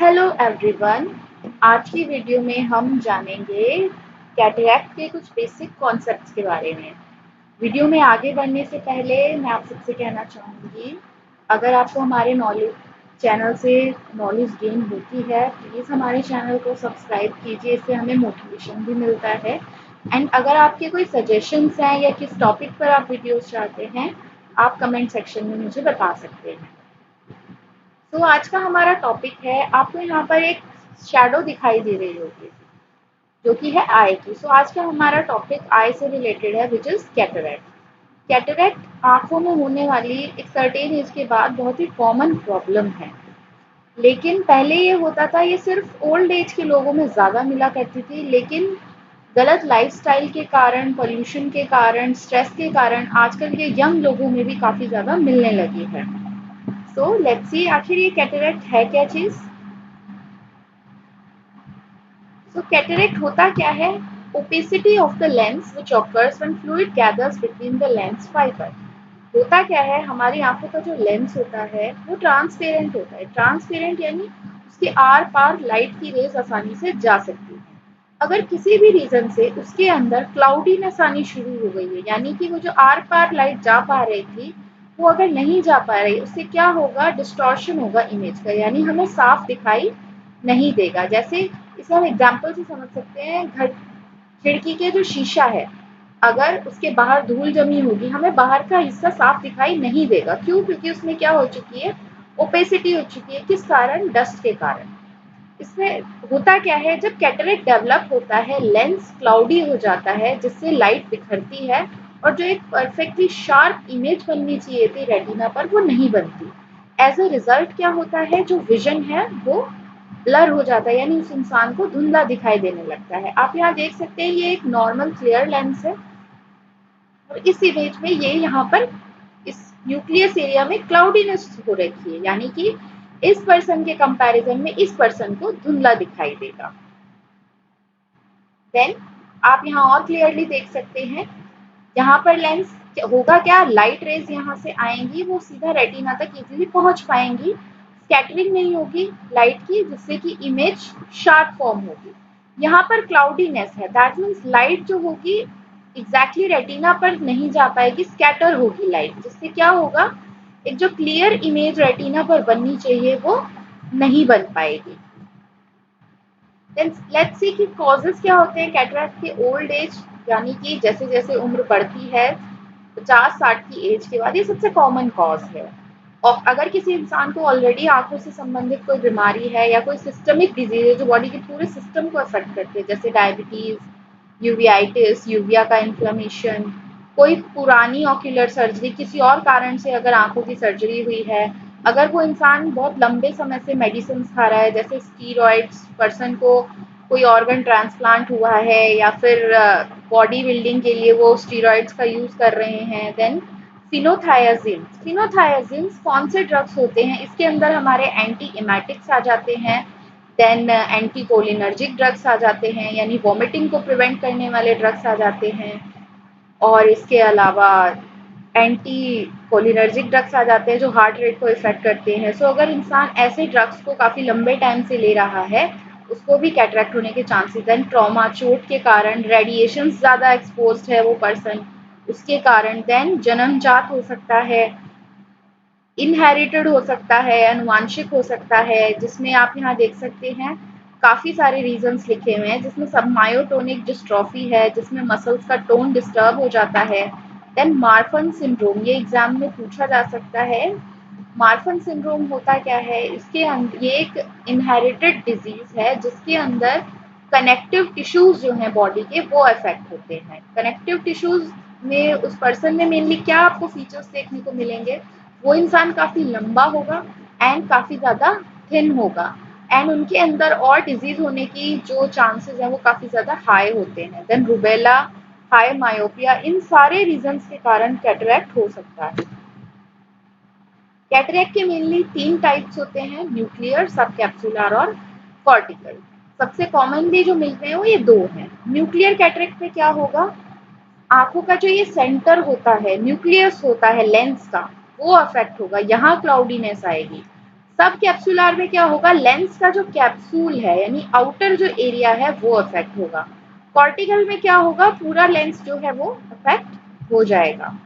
Hello everyone. आज की video में हम जानेंगे कैटरैक्ट के कुछ बेसिक कॉन्सेप्ट्स के बारे में। वीडियो में आगे बढ़ने से पहले मैं आप सबसे कहना चाहूँगी, अगर आपको हमारे चैनल से नॉलेज गेन होती है, प्लीज़ हमारे चैनल को सब्सक्राइब कीजिए, इससे हमें मोटिवेशन भी मिलता है। एंड अगर आपके कोई सजेशंस हैं या किस टॉपिक पर आप वीडियोस चाहते हैं, आप कमेंट सेक्शन में मुझे बता सकते हैं। तो आज का हमारा टॉपिक है, आपको यहाँ पर एक शैडो दिखाई दे रही होगी जो कि है आई की। सो आज का हमारा टॉपिक आई से रिलेटेड है, विच इज कैटरैक्ट। कैटरैक्ट आंखों में होने वाली एक सर्टेन एज के बाद बहुत ही कॉमन प्रॉब्लम है, लेकिन पहले ये होता था, ये सिर्फ ओल्ड एज के लोगों में ज़्यादा मिला करती थी, लेकिन गलत लाइफस्टाइल के कारण, पोल्यूशन के कारण, स्ट्रेस के कारण आजकल के यंग लोगों में भी काफ़ी ज़्यादा मिलने लगी है। सो लेट्स सी, आखिर ये कैटरैक्ट है क्या चीज़। So cataract होता क्या है? Opacity of the lens which occurs when fluid gathers between the lens fiber. होता क्या है, हमारी आंखों का जो लेंस होता है वो ट्रांसपेरेंट होता है। ट्रांसपेरेंट यानी उसके आर पार लाइट की रेज आसानी से जा सकती है। अगर किसी भी रीजन से उसके अंदर क्लाउडीनेस आनी शुरू हो गई है, यानी कि वो जो आर पार लाइट जा पा रही थी वो अगर नहीं जा पा रही, उससे क्या होगा? डिस्टॉर्शन होगा इमेज का, यानी हमें साफ दिखाई नहीं देगा। जैसे इसे हम एग्जाम्पल से समझ सकते हैं, घर खिड़की के जो शीशा है, अगर उसके बाहर धूल जमी होगी, हमें बाहर का हिस्सा साफ दिखाई नहीं देगा। क्यों? क्योंकि उसमें क्या हो चुकी है? ओपेसिटी हो चुकी है। किस कारण? डस्ट के कारण। इसमें होता क्या है, जब कैटरेक्ट डेवलप होता है, लेंस क्लाउडी हो जाता है जिससे लाइट बिखरती है और जो एक परफेक्टली शार्प इमेज बननी चाहिए थी रेटिना पर, वो नहीं बनती। एज अ रिजल्ट क्या होता है, जो विजन है वो ब्लर हो जाता है, यानी उस इंसान को धुंधला दिखाई देने लगता है। आप यहाँ देख सकते हैं, ये एक नॉर्मल क्लियर लेंस है और इस इमेज में ये यहाँ पर इस न्यूक्लियस एरिया में क्लाउडीनेस हो रखी है, यानी कि इस पर्सन के कंपैरिजन में इस पर्सन को धुंधला दिखाई देगा। देन आप यहाँ और क्लियरली देख सकते हैं, यहाँ पर लेंस होगा क्या, लाइट रेज यहाँ से आएंगी, वो सीधा रेटिना तक इजीली पहुंच पाएंगी, स्कैटरिंग नहीं होगी लाइट की, जिससे कि इमेज शार्प फॉर्म होगी। यहाँ पर क्लाउडीनेस है, दैट मीन्स लाइट जो होगी एग्जैक्टली रेटिना पर नहीं जा पाएगी, स्कैटर होगी लाइट, जिससे क्या होगा, एक जो क्लियर इमेज रेटिना पर बननी चाहिए वो नहीं बन पाएगी। लेट्स सी कि कॉजेस क्या होते हैं कैटरैक्ट के ओल्ड एज, यानी कि जैसे जैसे उम्र बढ़ती है 50-60 की एज के बाद, ये सबसे कॉमन कॉज है। और अगर किसी इंसान को ऑलरेडी आंखों से संबंधित कोई बीमारी है या कोई सिस्टमिक डिजीज है जो बॉडी के पूरे सिस्टम को अफेक्ट करती है, जैसे डायबिटीज, यूवियाइटिस, यूविया का इन्फ्लेमेशन, कोई पुरानी ऑक्यूलर सर्जरी, किसी और कारण से अगर आंखों की सर्जरी हुई है, अगर वो इंसान बहुत लंबे समय से मेडिसिन खा रहा है, जैसे स्टीरॉइड्स, पर्सन को कोई ऑर्गन ट्रांसप्लांट हुआ है या फिर बॉडी बिल्डिंग के लिए वो स्टीरॉइड्स का यूज कर रहे हैं। देन फिनोथायाजिन्स कौन से ड्रग्स होते हैं? इसके अंदर हमारे एंटी इमेटिक्स आ जाते हैं, देन एंटी कोलिनर्जिक ड्रग्स आ जाते हैं, यानी वॉमिटिंग को प्रिवेंट करने वाले ड्रग्स आ जाते हैं, और इसके अलावा एंटी कोलिनर्जिक ड्रग्स आ जाते हैं जो हार्ट रेट को इफेक्ट करते हैं। सो अगर इंसान ऐसे ड्रग्स को काफ़ी लंबे टाइम से ले रहा है, उसको भी कैटरैक्ट होने के चांसेस हैं। ट्रॉमा, चोट के कारण, रेडिएशन ज़्यादा एक्सपोज है वो पर्सन, उसके कारण। देन जन्मजात हो सकता है, इनहेरिटेड हो सकता है, अनुवांशिक हो सकता है, जिसमें आप यहाँ देख सकते हैं काफ़ी सारे रीजंस लिखे हुए हैं, जिसमें सब मायोटोनिक डिस्ट्रॉफी है, जिसमें मसल्स का टोन डिस्टर्ब हो जाता है। देन मार्फन सिंड्रोम, ये एग्जाम में पूछा जा सकता है। मार्फन सिंड्रोम होता क्या है? इसके अंदर ये एक इनहेरिटेड डिजीज है जिसके अंदर कनेक्टिव टिश्यूज जो हैं बॉडी के, वो अफेक्ट होते हैं। कनेक्टिव टिश्यूज में उस पर्सन में मेनली क्या आपको फीचर्स देखने को मिलेंगे? वो इंसान काफ़ी लंबा होगा एंड काफ़ी ज़्यादा थिन होगा, एंड उनके अंदर और डिजीज होने की जो चांसेस हैं वो काफ़ी ज़्यादा हाई होते हैं। देन रूबेला, हाई मायोपिया, इन सारे रीजंस के कारण कैटरैक्ट हो सकता है। कैटरैक्ट के मेनली 3 टाइप्स होते हैं, न्यूक्लियर, सब कैप्सुलर और कॉर्टिकल। सबसे कॉमनली जो मिलते हैं वो ये 2 हैं। न्यूक्लियर कैटरैक्ट में क्या होगा, आंखों का जो ये सेंटर होता है, न्यूक्लियस होता है लेंस का, वो अफेक्ट होगा, यहाँ क्लाउडीनेस आएगी। सब कैप्सुलार में क्या होगा, लेंस का जो कैप्सूल है यानी आउटर जो एरिया है वो अफेक्ट होगा। कॉर्टिकल में क्या होगा, पूरा लेंस जो है वो अफेक्ट हो जाएगा।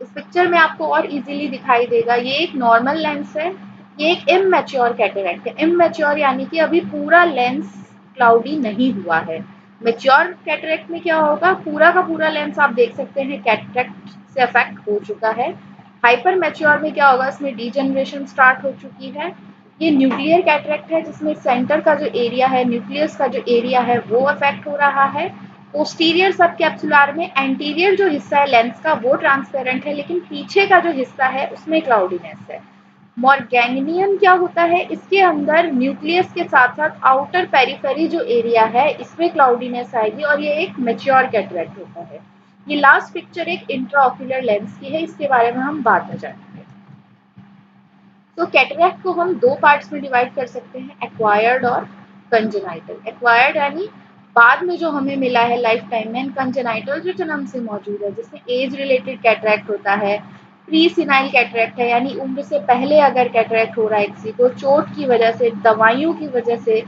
इस पिक्चर में आपको और इजीली दिखाई देगा, ये एक नॉर्मल लेंस है, ये एक इमैच्योर कैटरेक्ट है। इमैच्योर यानी कि अभी पूरा लेंस क्लाउडी नहीं हुआ है। मैच्योर कैटरेक्ट में क्या होगा, पूरा का पूरा लेंस आप देख सकते हैं कैटरेक्ट से अफेक्ट हो चुका है। हाइपर मैच्योर में क्या होगा, इसमें डीजनरेशन स्टार्ट हो चुकी है। ये न्यूक्लियर कैटरेक्ट है जिसमें सेंटर का जो एरिया है, न्यूक्लियस का जो एरिया है वो अफेक्ट हो रहा है। पोस्टीरियर सब कैप्सुलार में एंटीरियर जो हिस्सा है लेंस का वो ट्रांसपेरेंट है, लेकिन पीछे का जो हिस्सा है उसमें क्लाउडीनेस है। मॉर्गेनियन क्या होता है, इसके अंदर न्यूक्लियस के साथ साथ आउटर पेरिफेरी जो एरिया है इसमें क्लाउडीनेस आएगी और ये एक मैच्योर कैटरेक्ट होता है। ये लास्ट पिक्चर एक इंट्राओक्यूलर लेंस की है, इसके बारे में हम बाद में जानेंगे। तो कैटरेक्ट को हम दो पार्ट्स में डिवाइड कर सकते हैं, एक्वायर्ड और कंजेनाइटल। एक्वायर्ड यानी बाद में जो हमें मिला है लाइफ टाइम में, कंजेनाइटल जो जन्म से मौजूद है जिसमें एज रिलेटेड कैटरेक्ट होता है। प्री सिनाइल कैटरेक्ट है यानी उम्र से पहले अगर कैटरेक्ट हो रहा है किसी को चोट की वजह से, दवाइयों की वजह से।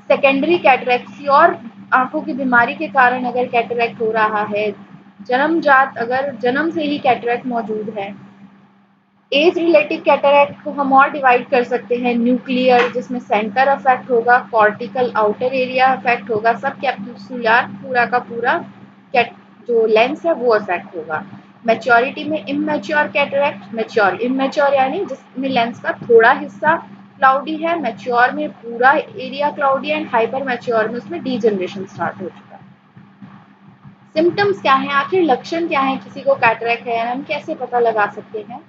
सेकेंडरी कैटरेक्ट और आंखों की बीमारी के कारण अगर कैटरेक्ट हो रहा है। जन्मजात अगर जन्म से ही कैटरेक्ट मौजूद है। एज रिलेटेड कैटरेक्ट को हम और डिवाइड कर सकते हैं, न्यूक्लियर जिसमें सेंटर अफेक्ट होगा, कॉर्टिकल आउटर एरिया अफेक्ट होगा, सब कैप्सुलर पूरा का पूरा जो लेंस है वो अफेक्ट होगा। मैच्योरिटी में इमैच्योर कैटरेक्ट, मैच्योर इमैच्योर यानी जिसमें लेंस का थोड़ा हिस्सा क्लाउडी है, मैच्योर में पूरा area cloudy and hyper mature में उसमें डीजनरेशन स्टार्ट हो चुका है। सिम्टम्स क्या है, आखिर लक्षण क्या है किसी को कैटरेक्ट है, हम कैसे पता लगा सकते हैं।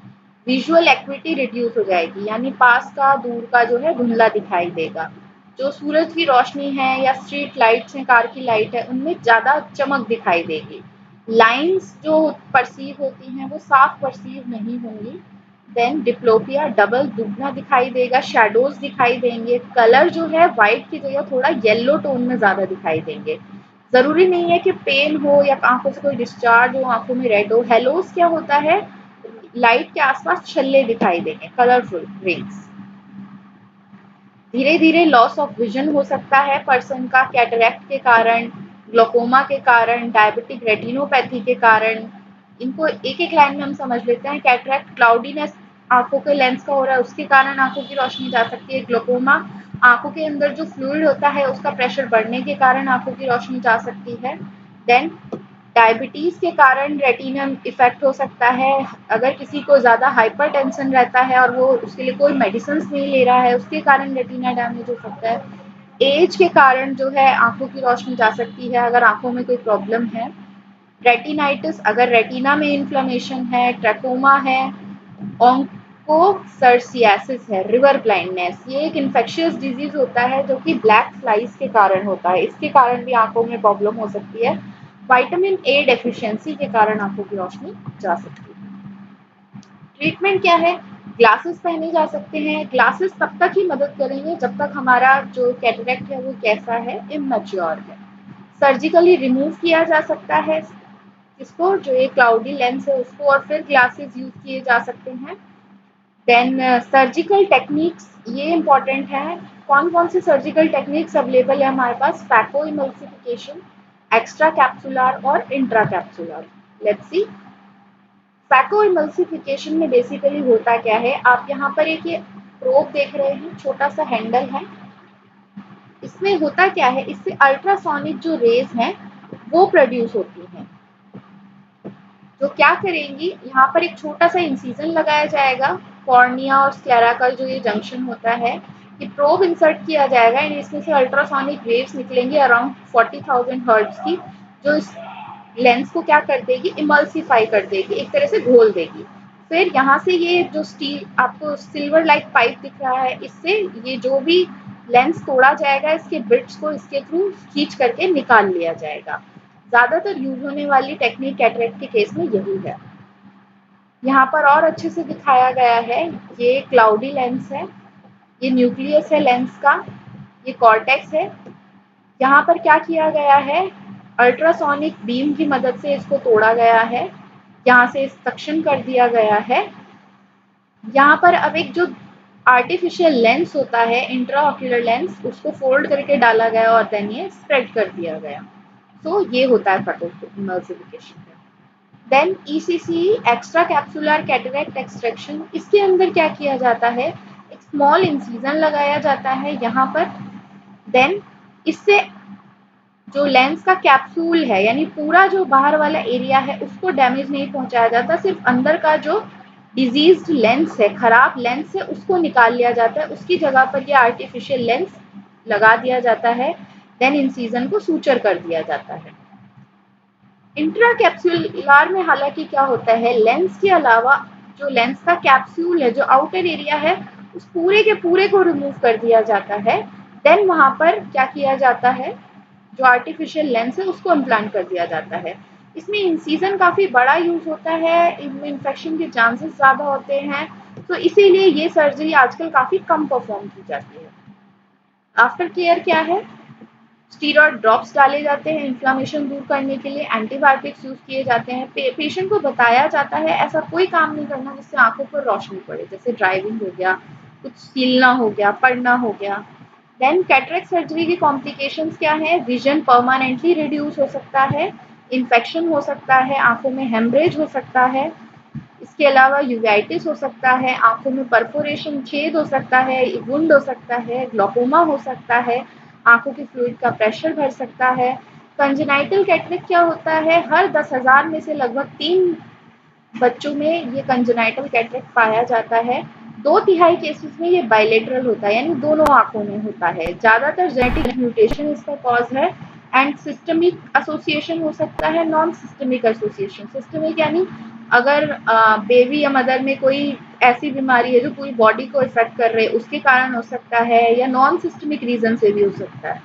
विजुअल एक्विटी रिड्यूस हो जाएगी यानी पास का दूर का जो है धुंधला दिखाई देगा। जो सूरज की रोशनी है या स्ट्रीट लाइट्स हैं, कार की लाइट है, उनमें ज़्यादा चमक दिखाई देगी। लाइंस जो परसीव होती हैं वो साफ परसीव नहीं होंगी। देन डिप्लोपिया डबल दुगना दिखाई देगा, शेडोज दिखाई देंगे, कलर जो है वाइट की जगह थोड़ा येलो टोन में ज़्यादा दिखाई देंगे। ज़रूरी नहीं है कि पेन हो या आंखों से कोई डिस्चार्ज हो, आंखों में रेड हो। हेलोस क्या होता है, लाइट के आसपास छल्ले दिखाई देंगे, कलरफुल रिंग्स। धीरे धीरे लॉस ऑफ विजन हो सकता है पर्सन का कैटरेक्ट के कारण, ग्लोकोमा के कारण, डायबिटिक रेटिनोपैथी के कारण। इनको एक एक लाइन में हम समझ लेते हैं। कैटरेक्ट क्लाउडीनेस आंखों के लेंस का हो रहा है उसके कारण आंखों की रोशनी जा सकती है। ग्लोकोमा आंखों के अंदर जो फ्लूइड होता है उसका प्रेशर बढ़ने के कारण आंखों की रोशनी जा सकती है। देन डायबिटीज़ के कारण रेटिना इफेक्ट हो सकता है। अगर किसी को ज़्यादा हाइपरटेंशन रहता है और वो उसके लिए कोई मेडिसिन नहीं ले रहा है, उसके कारण रेटिना डैमेज हो सकता है। एज के कारण जो है आंखों की रोशनी जा सकती है अगर आंखों में कोई प्रॉब्लम है। रेटिनाइटिस अगर रेटिना में इन्फ्लेमेशन है, ट्रैकोमा है, ऑन्कोसर्सियासिस है, रिवर ब्लाइंडनेस, ये एक इन्फेक्शियस डिजीज होता है जो कि ब्लैक फ्लाइज के कारण होता है। इसके कारण भी आंखों में प्रॉब्लम हो सकती है। विटामिन ए डेफिशिएंसी के कारण आंखों की रोशनी जा सकती है। ट्रीटमेंट क्या है, ग्लासेस पहने जा सकते हैं। ग्लासेस तब तक ही मदद करेंगे जब तक हमारा जो कैटरेक्ट है वो कैसा है, इमैच्योर है। सर्जिकली रिमूव किया जा सकता है इसको, जो एक क्लाउडी लेंस है उसको, और फिर ग्लासेस यूज किए जा सकते हैं। देन सर्जिकल टेक्निक्स ये इम्पॉर्टेंट है। कौन कौन सी सर्जिकल टेक्निक्स अवेलेबल है हमारे पास, फैको इमल्सिफिकेशन, एक्स्ट्रा कैप्सुलर और intra capsular. Let's see phaco emulsification में बेसिकली होता क्या है, आप यहाँ पर एक ये प्रोब देख रहे हैं, छोटा सा हैंडल है। इसमें होता क्या है, इससे अल्ट्रासोनिक जो रेज हैं वो प्रोड्यूस होती हैं। जो क्या करेंगी, यहाँ पर एक छोटा सा इंसिजन लगाया जाएगा, कॉर्निया और स्क्लेरा का जो ये जंक्शन होता है, ये प्रोब इंसर्ट किया जाएगा एंड इसमें से अल्ट्रासोनिक वेव्स निकलेंगी अराउंड 40,000 हर्ट्ज की, जो इस लेंस को क्या कर देगी, इमल्सिफाई कर देगी, एक तरह से घोल देगी। फिर यहाँ से ये जो स्टील आपको सिल्वर लाइक पाइप दिख रहा है, इससे ये जो भी लेंस तोड़ा जाएगा इसके बिट्स को इसके थ्रू खींच करके निकाल लिया जाएगा। ज़्यादातर यूज होने वाली टेक्निक कैटरेक्ट के केस में यही है। यहाँ पर और अच्छे से दिखाया गया है, ये क्लाउडी लेंस है, ये न्यूक्लियस है लेंस का, ये कॉर्टेक्स है। यहाँ पर क्या किया गया है, अल्ट्रासोनिक बीम की मदद से इसको तोड़ा गया है, यहाँ से सक्शन कर दिया गया है। यहाँ पर अब एक जो आर्टिफिशियल लेंस होता है, इंट्राऑक्यूलर लेंस, उसको फोल्ड करके डाला गया और देन ये स्प्रेड कर दिया गया। तो ये होता है phacoemulsification. Then ECC, extra capsular cataract extraction, इसके अंदर क्या किया जाता है, एक स्मॉल इंसिजन लगाया जाता है यहाँ पर। देन इससे जो लेंस का कैप्सूल है यानी पूरा जो बाहर वाला एरिया है उसको डैमेज नहीं पहुंचाया जाता, सिर्फ अंदर का जो डिजीज्ड लेंस है, खराब लेंस है, उसको निकाल लिया जाता है। उसकी जगह पर ये आर्टिफिशियल लेंस लगा दिया जाता है। देन इंसिजन को सूचर कर दिया जाता है। इंट्रा कैप्सुलर में हालांकि क्या होता है, लेंस के अलावा जो लेंस का कैप्सूल है, जो आउटर एरिया है, उस पूरे के पूरे को रिमूव कर दिया जाता है। देन वहां पर क्या किया जाता है, जो आर्टिफिशियल लेंस है उसको इम्प्लांट कर दिया जाता है। इसमें इंसिजन काफ़ी बड़ा यूज होता है, इनमें इन्फेक्शन के चांसेस ज़्यादा होते हैं, तो इसीलिए ये सर्जरी आजकल काफ़ी कम परफॉर्म की जाती है। आफ्टर केयर क्या है, स्टीरॉयड ड्रॉप्स डाले जाते हैं इन्फ्लामेशन दूर करने के लिए, एंटीबायोटिक्स यूज किए जाते हैं। पेशेंट को बताया जाता है ऐसा कोई काम नहीं करना जिससे आंखों पर रोशनी पड़े, जैसे ड्राइविंग हो गया, कुछ सीलना हो गया, पढ़ना हो गया। देन कैटरेक्ट सर्जरी की कॉम्प्लिकेशंस क्या है, विजन परमानेंटली रिड्यूस हो सकता है, इन्फेक्शन हो सकता है, आंखों में हेमरेज हो सकता है, इसके अलावा यूवेटिस हो सकता है, आंखों में परफोरेशन, छेद हो सकता है, वुंड हो सकता है, ग्लोकोमा हो सकता है, आंखों के फ्लूइड का प्रेशर बढ़ सकता है। कंजेनाइटल कैटरेक्ट क्या होता है, हर 10,000 में से लगभग 3 बच्चों में ये कंजेनाइटल कैटरेक्ट पाया जाता है। 2/3 केसेस में ये बाइलेटरल होता है यानी दोनों आंखों में होता है। ज़्यादातर जेनेटिक म्यूटेशन इसका कॉज है। एंड सिस्टमिक एसोसिएशन हो सकता है, नॉन सिस्टमिक एसोसिएशन। सिस्टमिक यानी अगर बेबी या मदर में कोई ऐसी बीमारी है जो पूरी बॉडी को इफेक्ट कर रही है, उसके कारण हो सकता है, या नॉन सिस्टमिक रीजन से भी हो सकता है।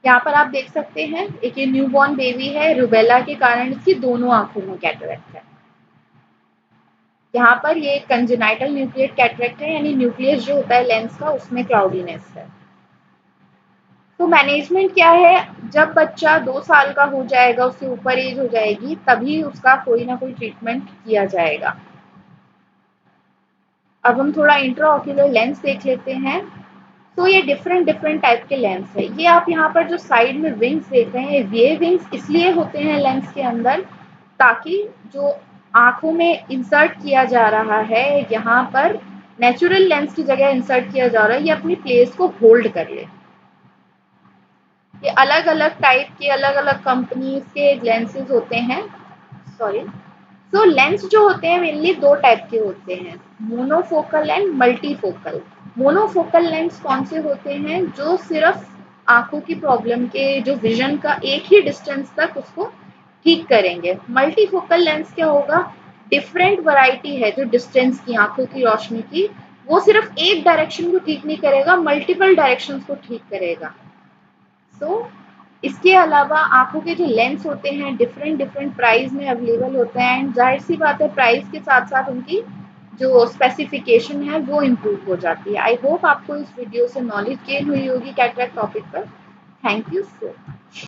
यहाँ पर आप देख सकते हैं एक ये न्यूबॉर्न बेबी है, रूबेला के कारण इसकी दोनों आंखों में कैटरेक्ट है। यहाँ पर ये कंजेनाइटल न्यूक्लियर कैटरेक्ट है यानी न्यूक्लियस जो होता है लेंस का उसमें क्लाउडीनेस है। तो मैनेजमेंट क्या है, जब बच्चा 2 साल का हो जाएगा, उससे ऊपर एज हो जाएगी, तभी उसका कोई ना कोई ट्रीटमेंट किया जाएगा। अब हम थोड़ा इंट्राऑक्यूलर लेंस देख लेते हैं। तो ये डिफरेंट डिफरेंट टाइप के लेंस है। ये आप यहाँ पर जो साइड में विंग्स देख रहे हैं, ये विंग्स इसलिए होते हैं लेंस के अंदर ताकि जो आंखों में इंसर्ट किया जा रहा है, यहाँ पर नेचुरल लेंस की जगह इंसर्ट किया जा रहा है, ये अपनी प्लेस को होल्ड कर ले। ये अलग अलग टाइप के, अलग अलग कंपनीज के लेंसेज होते हैं। सॉरी। सो लेंस जो होते हैं मेनली 2 टाइप के होते हैं, monofocal and multifocal. Monofocal lens कौन से होते हैं, जो सिर्फ आंखों की प्रॉब्लम के जो विजन का एक ही डिस्टेंस तक उसको ठीक करेंगे। मल्टीफोकल लेंस क्या होगा, डिफरेंट वैरायटी है जो डिस्टेंस की, आंखों की रोशनी की, वो सिर्फ एक डायरेक्शन को ठीक नहीं करेगा, मल्टीपल डायरेक्शंस को ठीक करेगा। सो इसके अलावा आंखों के जो लेंस होते हैं डिफरेंट डिफरेंट प्राइस में अवेलेबल होते हैं, एंड जाहिर सी बात है प्राइस के साथ साथ उनकी जो स्पेसिफिकेशन है वो इम्प्रूव हो जाती है। आई होप आपको इस वीडियो से नॉलेज गेन हुई होगी कैटरेक्ट टॉपिक पर। Thank you so much.